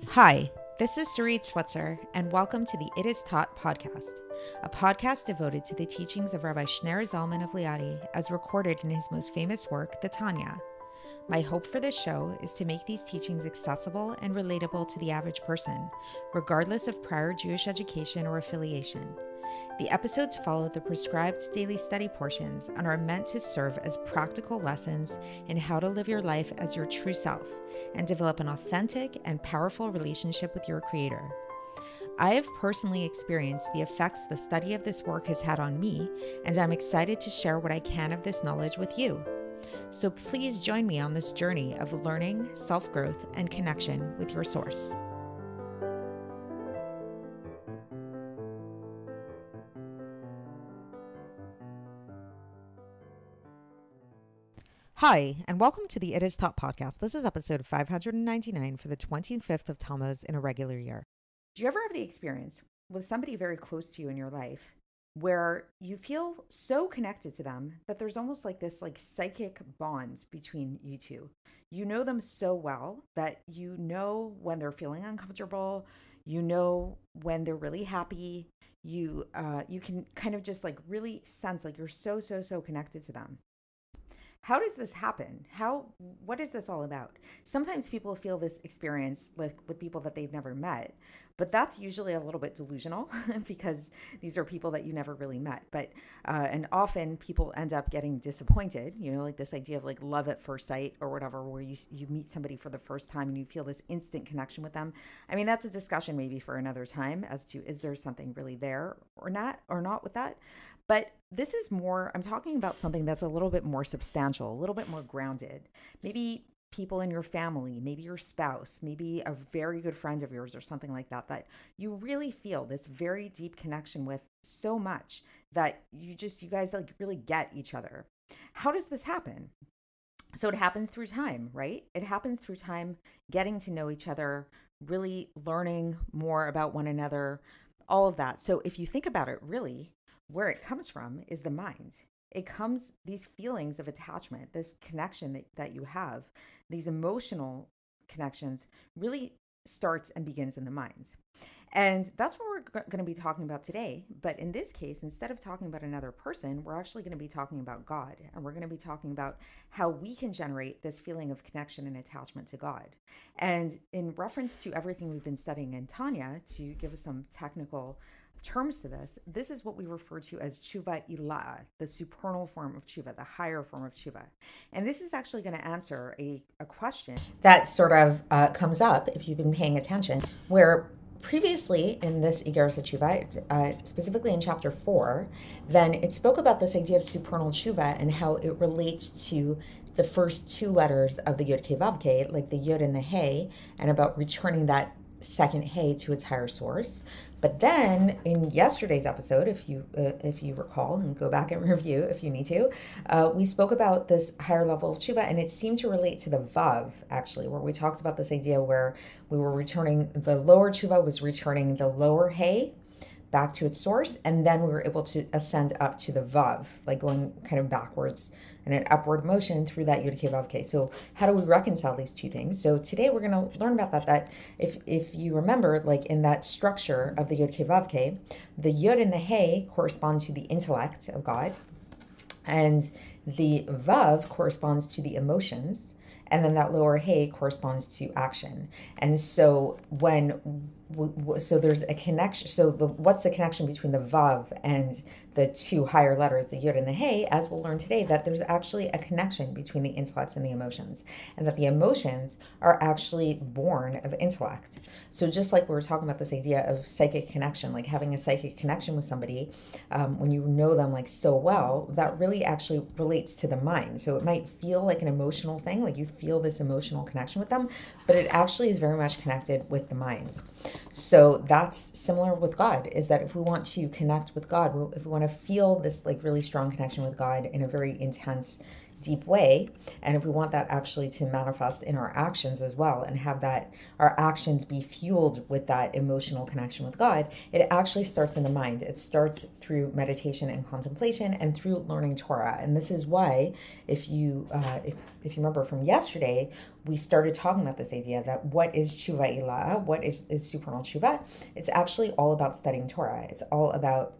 Hi, this is Sarit Switzer, and welcome to the It Is Taught podcast, a podcast devoted to the teachings of Rabbi Shneur Zalman of Liadi as recorded in his most famous work, the Tanya. My hope for this show is to make these teachings accessible and relatable to the average person, regardless of prior Jewish education or affiliation. The episodes follow the prescribed daily study portions and are meant to serve as practical lessons in how to live your life as your true self and develop an authentic and powerful relationship with your Creator. I have personally experienced the effects the study of this work has had on me, and I'm excited to share what I can of this knowledge with you. So please join me on this journey of learning, self-growth, and connection with your source. Hi, and welcome to the It Is Taught podcast. This is episode 599 for the 25th of Tammuz in a regular year. Do you ever have the experience with somebody very close to you in your life where you feel so connected to them that there's almost like this psychic bond between you two? You know them so well that you know when they're feeling uncomfortable, you know when they're really happy, you can kind of just really sense you're so connected to them. How does this happen? What is this all about? Sometimes people feel this experience with people that they've never met, but that's usually a little bit delusional because these are people that you never really met. But and often people end up getting disappointed, this idea of love at first sight or whatever, where you meet somebody for the first time and you feel this instant connection with them. I mean, that's a discussion maybe for another time as to, is there something really there or not with that? But this is more, I'm talking about something that's a little bit more substantial, a little bit more grounded. Maybe people in your family, maybe your spouse, maybe a very good friend of yours or something like that, that you really feel this very deep connection with so much that you guys really get each other. How does this happen? So it happens through time, right? It happens through time, getting to know each other, really learning more about one another, all of that. So if you think about it, really, where it comes from is the mind. These feelings of attachment, this connection that you have, these emotional connections really starts and begins in the mind. And that's what we're going to be talking about today. But in this case, instead of talking about another person, we're actually going to be talking about God. And we're going to be talking about how we can generate this feeling of connection and attachment to God. And in reference to everything we've been studying in Tanya, to give us some technical terms to this is what we refer to as Teshuva I'laya'a, the supernal form of Teshuva, the higher form of Teshuva. And this is actually going to answer a question that sort of comes up, if you've been paying attention, where previously in this Iggeres HaTeshuva, specifically in chapter 4, then it spoke about this idea of supernal Teshuva and how it relates to the first two letters of the Yud Kei Vav Kei, like the Yud and the Hey, and about returning that second Hey to its higher source. But then in yesterday's episode, if you recall, and go back and review if you need to, we spoke about this higher level of Teshuva, and it seemed to relate to the Vav, actually, where we talked about this idea where we were returning, the lower Teshuva was returning the lower Hey back to its source, and then we were able to ascend up to the Vav, going kind of backwards in an upward motion through that Yud Kei Vav Kei. So how do we reconcile these two things? So today we're going to learn about that if you remember, in that structure of the Yud Kei Vav Kei, the Yud and the Hey correspond to the intellect of God, and the Vav corresponds to the emotions, and then that lower Hey corresponds to action. And so so there's a connection. So what's the connection between the Vav and the two higher letters, the Yud and the Hey? As we'll learn today, that there's actually a connection between the intellect and the emotions, and that the emotions are actually born of intellect. So just like we were talking about this idea of psychic connection, having a psychic connection with somebody, when you know them so well, that really actually relates to the mind. So it might feel like an emotional thing, you feel this emotional connection with them, but it actually is very much connected with the mind. So that's similar with God, is that if we want to connect with God, if we want to feel this really strong connection with God in a very intense, deep way, and if we want that actually to manifest in our actions as well, and have that our actions be fueled with that emotional connection with God, it actually starts in the mind. It starts through meditation and contemplation and through learning Torah. And this is why, if you remember from yesterday, we started talking about this idea that what is Teshuva I'laya'a, what is supernal Teshuva. It's actually all about studying Torah. It's all about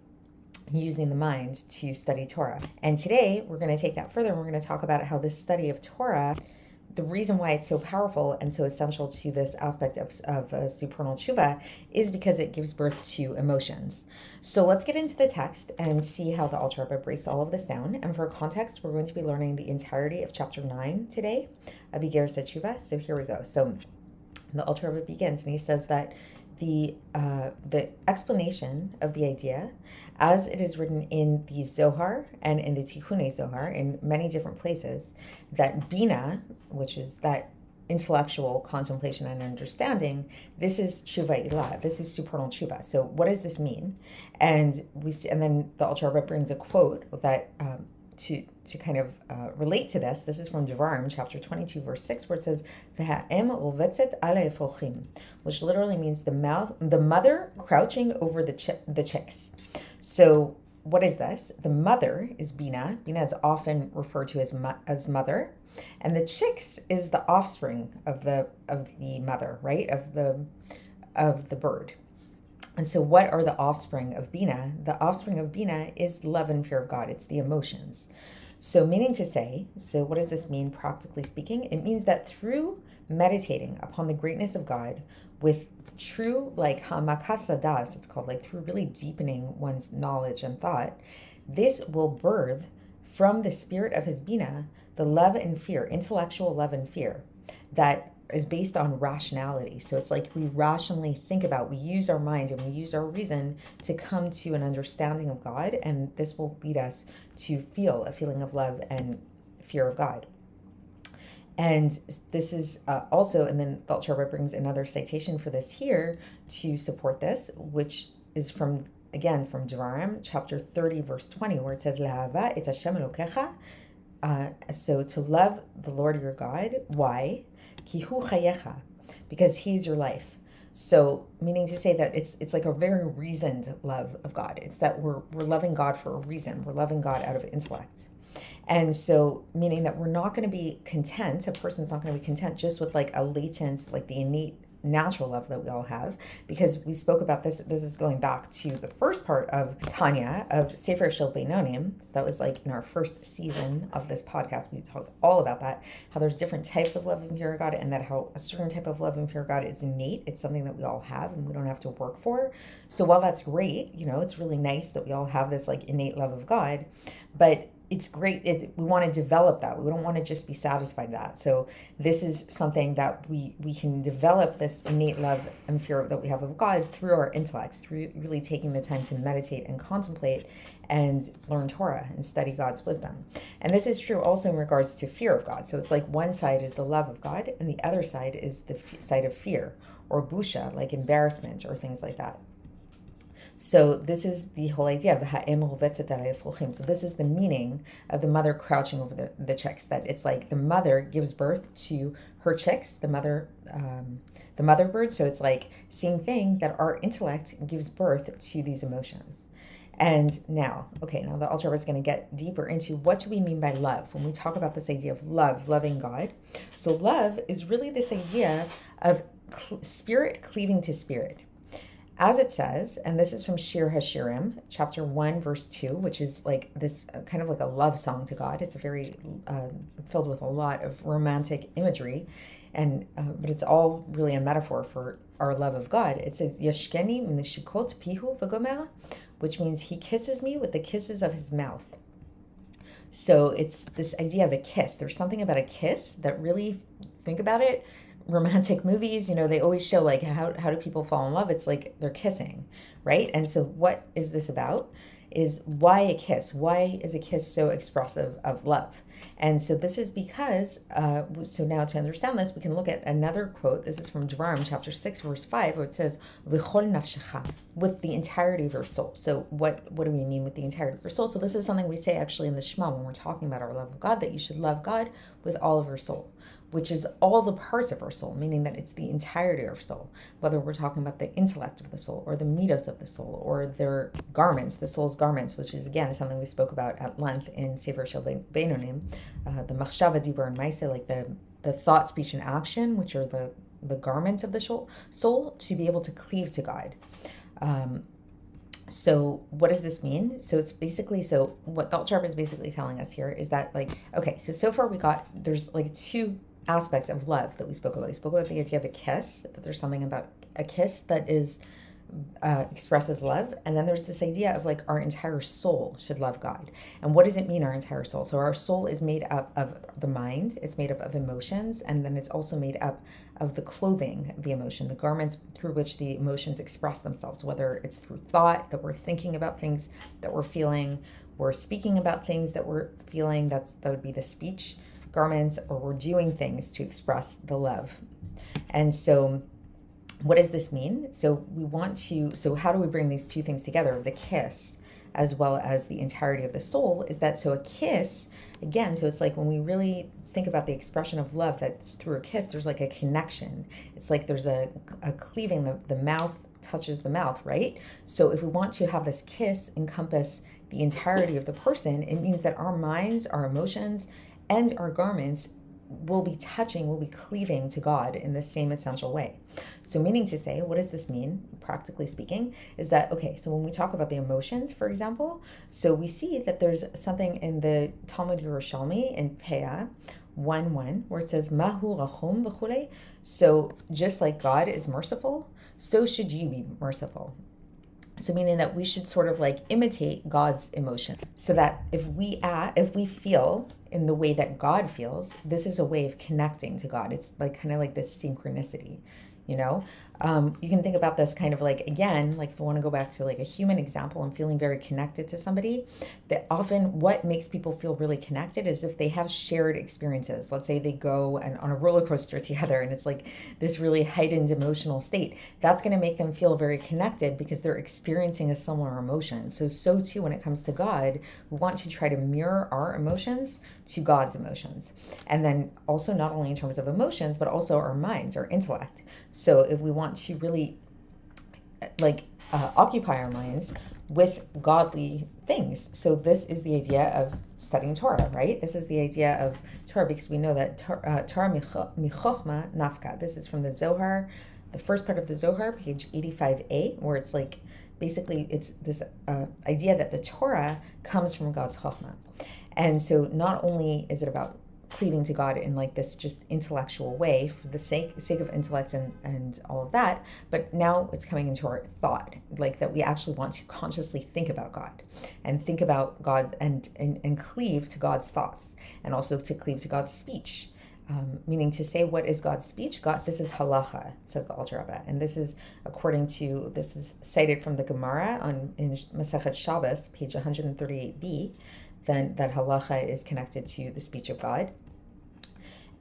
using the mind to study Torah. And today we're going to take that further, and we're going to talk about how this study of Torah, the reason why it's so powerful and so essential to this aspect of supernal Teshuva, is because it gives birth to emotions. So let's get into the text and see how the Alter Rebbe breaks all of this down. And for context, we're going to be learning the entirety of chapter 9 today of Iggeres HaTeshuva. So here we go. So the Alter Rebbe begins, and he says that the explanation of the idea, as it is written in the Zohar and in the Tikkun Zohar in many different places, that Bina, which is that intellectual contemplation and understanding, this is Teshuva I'laya'a, this is supernal Teshuva. So what does this mean? And we see, and then the Alter Rebbe brings a quote that to kind of relate to this. This is from Devarim, chapter 22, verse 6, where it says, which literally means the mother crouching over the chicks. So what is this? The mother is Bina. Bina is often referred to as mother, and the chicks is the offspring of the mother, right? Of the bird. And so what are the offspring of Bina? The offspring of Bina is love and fear of God. It's the emotions. So meaning to say, so what does this mean practically speaking? It means that through meditating upon the greatness of God with true, like hamakasa das, it's called, like through really deepening one's knowledge and thought, this will birth from the spirit of his Bina the love and fear, intellectual love and fear, that is based on rationality. So it's like we rationally think about, we use our mind and we use our reason to come to an understanding of God, and this will lead us to feel a feeling of love and fear of God. And this is also, and then the Alter Rebbe brings another citation for this here to support this, which is from Devarim, chapter 30, verse 20, where it says, Le'ahava et Hashem Elokecha. So to love the Lord your God. Why? Ki hu chayecha, because he's your life. So meaning to say that it's like a very reasoned love of God. It's that we're loving God for a reason. We're loving God out of intellect. And so meaning that we're not going to be content, a person's not going to be content just with like a latent, like the innate natural love that we all have, because we spoke about this. This is going back to the first part of Tanya of Sefer Shel Beinonim. So that was like in our first season of this podcast. We talked all about that, how there's different types of love and fear of God, and that how a certain type of love and fear of God is innate. It's something that we all have and we don't have to work for. So while that's great, it's really nice that we all have this like innate love of God, but it's great. We want to develop that. We don't want to just be satisfied with that. So this is something that we can develop, this innate love and fear that we have of God through our intellects, through really taking the time to meditate and contemplate and learn Torah and study God's wisdom. And this is true also in regards to fear of God. So it's like one side is the love of God and the other side is the side of fear or busha, like embarrassment or things like that. So this is the whole idea of ha'em rovetzet alei efrochim. So this is the meaning of the mother crouching over the chicks, that it's like the mother gives birth to her chicks, the mother bird. So it's like same thing, that our intellect gives birth to these emotions. And now the Alter Rebbe is going to get deeper into what do we mean by love when we talk about this idea of love, loving God. So love is really this idea of spirit cleaving to spirit. As it says, and this is from Shir HaShirim, chapter 1, verse 2, which is like this kind of like a love song to God. It's a very filled with a lot of romantic imagery, and but it's all really a metaphor for our love of God. It says, Yashkeni minishikot pihu v'gomer, which means he kisses me with the kisses of his mouth. So it's this idea of a kiss. There's something about a kiss that really, think about it, romantic movies, they always show like how do people fall in love? It's like they're kissing, right? And so what is this about? is why a kiss? Why is a kiss so expressive of love? And so this is because, so now to understand this, we can look at another quote. This is from Devarim, chapter 6, verse 5, where it says, V'chol nafshecha, with the entirety of your soul. So what do we mean with the entirety of your soul? So this is something we say actually in the Shema when we're talking about our love of God, that you should love God with all of your soul, which is all the parts of our soul, meaning that it's the entirety of our soul, whether we're talking about the intellect of the soul or the middos of the soul or their garments, the soul's garments, which is again something we spoke about at length in Sefer Shel Beinonim, the machshava, dibur, and maaseh, like the thought, speech, and action, which are the garments of the soul, to be able to cleave to God. So what does this mean? So it's basically, so what the HaTeshuva is basically telling us here is that, like, okay, so far there's like two aspects of love that we spoke about. We spoke about the idea of a kiss, that there's something about a kiss that is expresses love, and then there's this idea of like our entire soul should love God. And what does it mean, our entire soul? So our soul is made up of the mind, it's made up of emotions, and then it's also made up of the clothing, the emotion, the garments through which the emotions express themselves, whether it's through thought, that we're thinking about things that we're feeling, we're speaking about things that we're feeling, that would be the speech garments, or we're doing things to express the love. And so what does this mean? So how do we bring these two things together, the kiss as well as the entirety of the soul, is that, so a kiss, again, so it's like when we really think about the expression of love that's through a kiss, there's like a connection. It's like there's a cleaving, the mouth touches the mouth, right? So if we want to have this kiss encompass the entirety of the person, it means that our minds, our emotions, and our garments will be cleaving to God in the same essential way. So meaning to say, what does this mean, practically speaking, is that, okay, so when we talk about the emotions, for example, so we see that there's something in the Talmud Yerushalmi in Peah 1:1, where it says, Mahu rachum v'chulei. So just like God is merciful, so should you be merciful. So meaning that we should sort of like imitate God's emotion, so that if we feel in the way that God feels, this is a way of connecting to God. It's like kind of like this synchronicity, you know? You can think about this kind of like, again, like if I want to go back to like a human example and feeling very connected to somebody, that often what makes people feel really connected is if they have shared experiences. Let's say they go on a roller coaster together and it's like this really heightened emotional state. That's going to make them feel very connected because they're experiencing a similar emotion. So too, when it comes to God, we want to try to mirror our emotions to God's emotions. And then also not only in terms of emotions, but also our minds, our intellect. So if we want to really occupy our minds with godly things. So this is the idea of studying Torah, right? This is the idea of Torah, because we know that Torah michochma nafka. This is from the Zohar, the first part of the Zohar, page 85a, where it's like, basically it's this idea that the Torah comes from God's chochmah. And so not only is it about cleaving to God in like this just intellectual way for the sake of intellect and all of that, but now it's coming into our thought, like that we actually want to consciously think about God and think about God and cleave to God's thoughts, and also to cleave to God's speech. Meaning to say, what is God's speech? God, this is halacha, says the HaTeshuva, and this is this is cited from the Gemara in Masechet Shabbos, page 138b. Then that halacha is connected to the speech of God.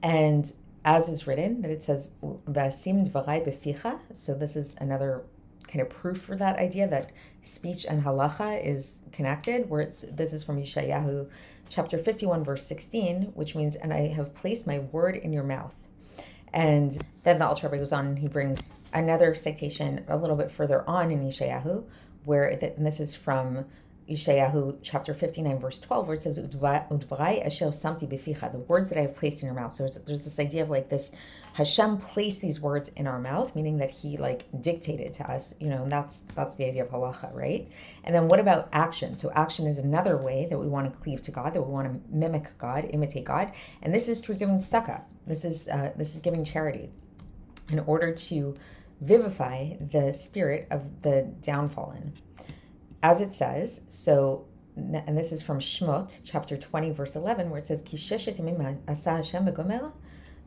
And as is written, that it says, V'asim dvarai beficha. So this is another kind of proof for that idea that speech and halacha is connected, where this is from Yeshayahu chapter 51, verse 16, which means, and I have placed my word in your mouth. And then the HaTeshuva goes on and he brings another citation a little bit further on in Yeshayahu, and this is from Yeshayahu chapter 59, verse 12, where it says, Udvarai asher samti beficha, the words that I have placed in your mouth. So there's this idea of like this, Hashem placed these words in our mouth, meaning that he like dictated to us, you know, and that's the idea of halacha, right? And then what about action? So action is another way that we want to cleave to God, that we want to mimic God, imitate God. And this is through giving tzedakah. This is giving charity in order to vivify the spirit of the downfallen. As it says, so, and this is from Shmot, chapter 20, verse 11, where it says, Ki sheshet yamim asa Hashem begomer,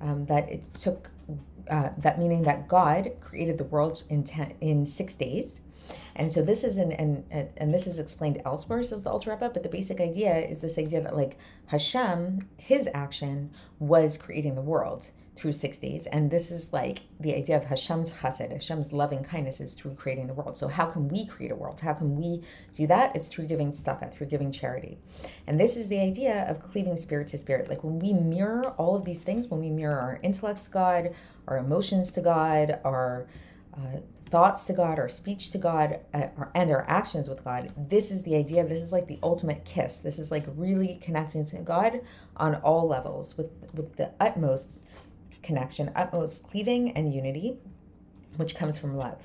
that it took, that meaning that God created the world in 6 days. And so this is and this is explained elsewhere, says the Alter Rebbe, but the basic idea is this idea that like Hashem, his action was creating the world through 6 days. And this is like the idea of Hashem's chesed, Hashem's loving kindness is through creating the world. So how can we create a world? How can we do that? It's through giving tzedakah, through giving charity. And this is the idea of cleaving spirit to spirit. Like when we mirror all of these things, when we mirror our intellects to God, our emotions to God, our thoughts to God, our speech to God, and our actions with God, this is the idea. This is like the ultimate kiss. This is like really connecting to God on all levels with the utmost connection, utmost cleaving and unity, which comes from love.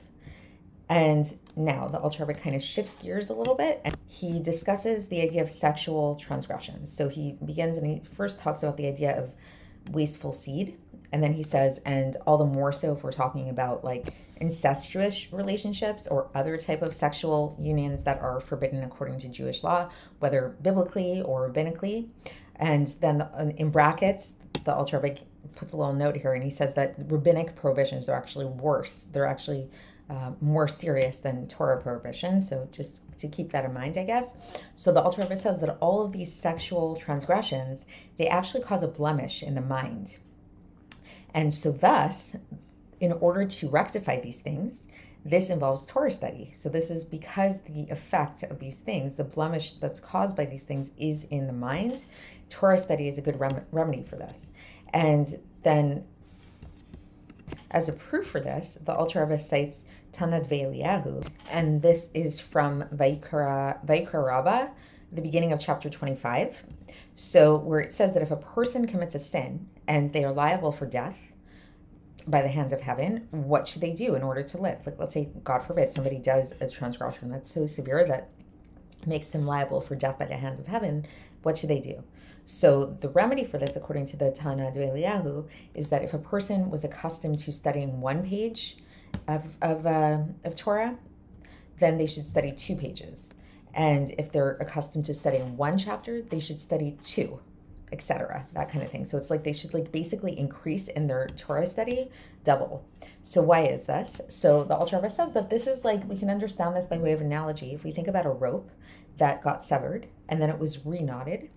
And now the Alter Rebbe kind of shifts gears a little bit, and he discusses the idea of sexual transgressions. So he begins and he first talks about the idea of wasteful seed. And then he says, and all the more so if we're talking about like incestuous relationships or other type of sexual unions that are forbidden according to Jewish law, whether biblically or rabbinically. And then in brackets, the Alter Rebbe puts a little note here, and he says that rabbinic prohibitions are actually worse. They're actually more serious than Torah prohibitions. So just to keep that in mind, I guess. So the Alter Rebbe says that all of these sexual transgressions, they actually cause a blemish in the mind. And so thus, in order to rectify these things, this involves Torah study. So this is because the effect of these things, the blemish that's caused by these things is in the mind. Torah study is a good remedy for this. And then as a proof for this, the Alter Rebbe cites Teshuva I'laya'a, and this is from Vayikra Rabbah, the beginning of chapter 25. So where it says that if a person commits a sin and they are liable for death by the hands of heaven, what should they do in order to live? Like, let's say, God forbid, somebody does a transgression that's so severe that makes them liable for death by the hands of heaven. What should they do? So the remedy for this, according to the Teshuva I'laya'a, is that if a person was accustomed to studying one page of Torah, then they should study 2 pages. And if they're accustomed to studying 1 chapter, they should study 2, etc., that kind of thing. So it's like they should like basically increase in their Torah study double. So why is this? So the Alter Rebbe says that this is like, we can understand this by way of analogy. If we think about a rope that got severed and then it was reknotted,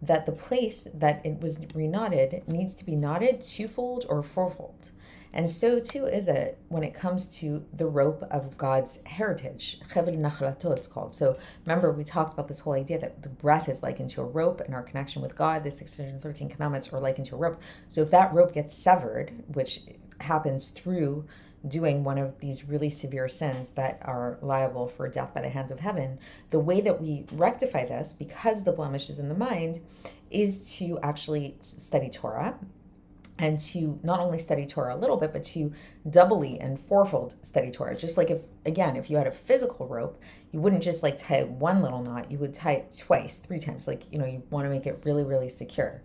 that the place that it was reknotted needs to be knotted 2-fold or 4-fold. And so too is it when it comes to the rope of God's heritage. Chevel nachlato, it's called. So remember, we talked about this whole idea that the breath is likened to a rope, and our connection with God, the 613 commandments, are likened to a rope. So if that rope gets severed, which happens through doing one of these really severe sins that are liable for death by the hands of heaven, the way that we rectify this, because the blemish is in the mind, is to actually study Torah, and to not only study Torah a little bit, but to doubly and 4-fold study Torah. Just like if you had a physical rope, you wouldn't just like tie one little knot, you would tie it twice, 3 times. Like, you want to make it really, really secure.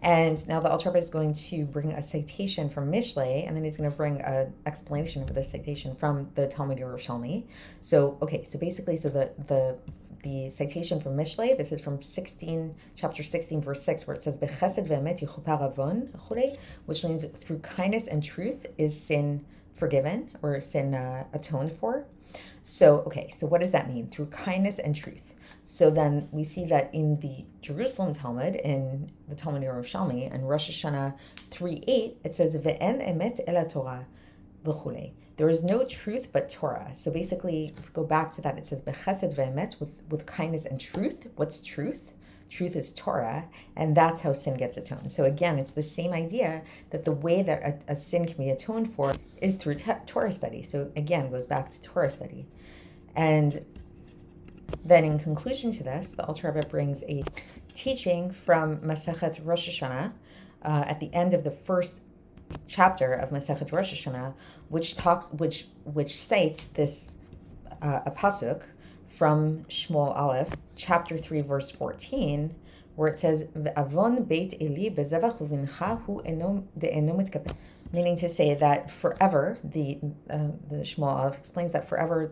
And now the Alter Rebbe is going to bring a citation from Mishlei, and then he's going to bring an explanation of this citation from the Talmud Yerushalmi. So, okay, so basically, so the citation from Mishlei, this is from chapter 16, verse 6, where it says, "Bechesed ve'emet yichupar avon," which means through kindness and truth is sin forgiven, or sin atoned for. So, okay, so what does that mean? Through kindness and truth. So then we see that in the Jerusalem Talmud, in the Talmud Yerushalmi, in Rosh Hashanah 3:8, it says, "Ve'en emet ela Torah v'chulei." There is no truth but Torah. So basically, if we go back to that, it says bechesed ve'emet, with kindness and truth. What's truth? Truth is Torah, and that's how sin gets atoned. So again, it's the same idea that the way that a sin can be atoned for is through Torah study. So again, it goes back to Torah study. And then in conclusion to this, the Alter Rebbe brings a teaching from Masechet Rosh Hashanah at the end of the first chapter of Masechet Rosh Hashanah, which cites this a pasuk from Shmuel Aleph, chapter 3, verse 14, where it says, "Avon beit Eli bezevach uvincha hu eno mitkapel," meaning to say that forever, the Shmuel Aleph explains that forever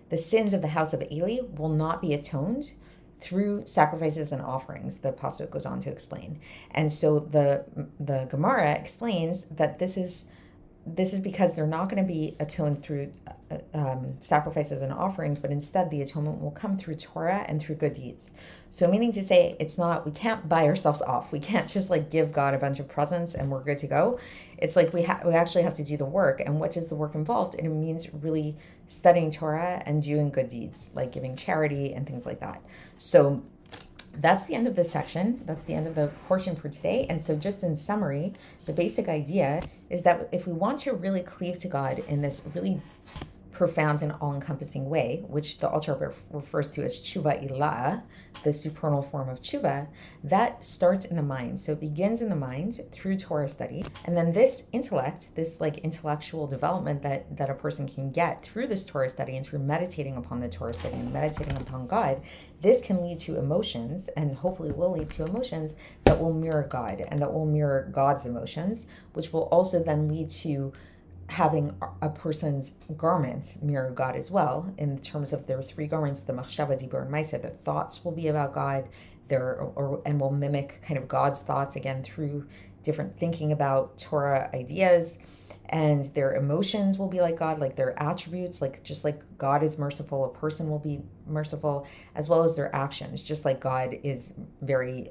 the sins of the house of Eli will not be atoned through sacrifices and offerings, the pasuk goes on to explain. And so the Gemara explains that this is because they're not going to be atoned through sacrifices and offerings, but instead the atonement will come through Torah and through good deeds. So meaning to say, we can't buy ourselves off. We can't just like give God a bunch of presents and we're good to go. It's like we actually have to do the work. And what does the work involve? And it means really studying Torah and doing good deeds, like giving charity and things like that. So that's the end of this section. That's the end of the portion for today. And so just in summary, the basic idea is that if we want to really cleave to God in this really profound and all-encompassing way, which the Alter refers to as Teshuva I'laya'a, the supernal form of Teshuva, that starts in the mind. So it begins in the mind through Torah study. And then this intellect, this like intellectual development that a person can get through this Torah study and through meditating upon the Torah study and meditating upon God, this can lead to emotions, and hopefully will lead to emotions that will mirror God and that will mirror God's emotions, which will also then lead to having a person's garments mirror God as well, in terms of their three garments, the machshava, dibur, and ma'aseh. Their thoughts will be about God, and will mimic kind of God's thoughts again through different thinking about Torah ideas. And their emotions will be like God, like their attributes, like just like God is merciful, a person will be merciful, as well as their actions, just like God is very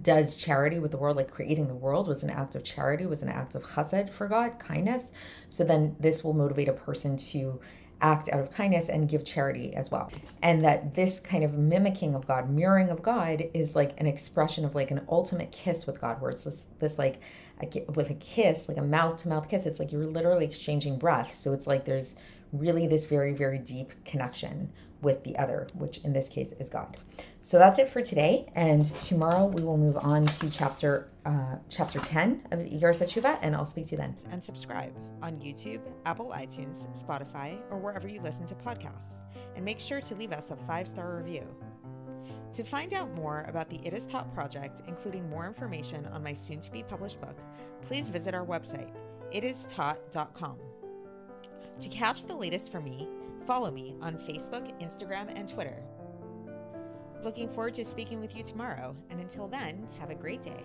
does charity with the world, like creating the world was an act of charity, was an act of chesed for God, kindness. So then this will motivate a person to act out of kindness and give charity as well. And that this kind of mimicking of God, mirroring of God, is like an expression of like an ultimate kiss with God, where it's this like with a kiss, like a mouth-to-mouth kiss, it's like you're literally exchanging breath. So it's like there's really this very, very deep connection with the other, which in this case is God. So that's it for today. And tomorrow we will move on to chapter 10 of Iggeres HaTeshuva, and I'll speak to you then. And subscribe on YouTube, Apple iTunes, Spotify, or wherever you listen to podcasts. And make sure to leave us a 5-star review. To find out more about the It Is Taught project, including more information on my soon-to-be published book, please visit our website, itistaught.com. To catch the latest from me, follow me on Facebook, Instagram, and Twitter. Looking forward to speaking with you tomorrow, and until then, have a great day.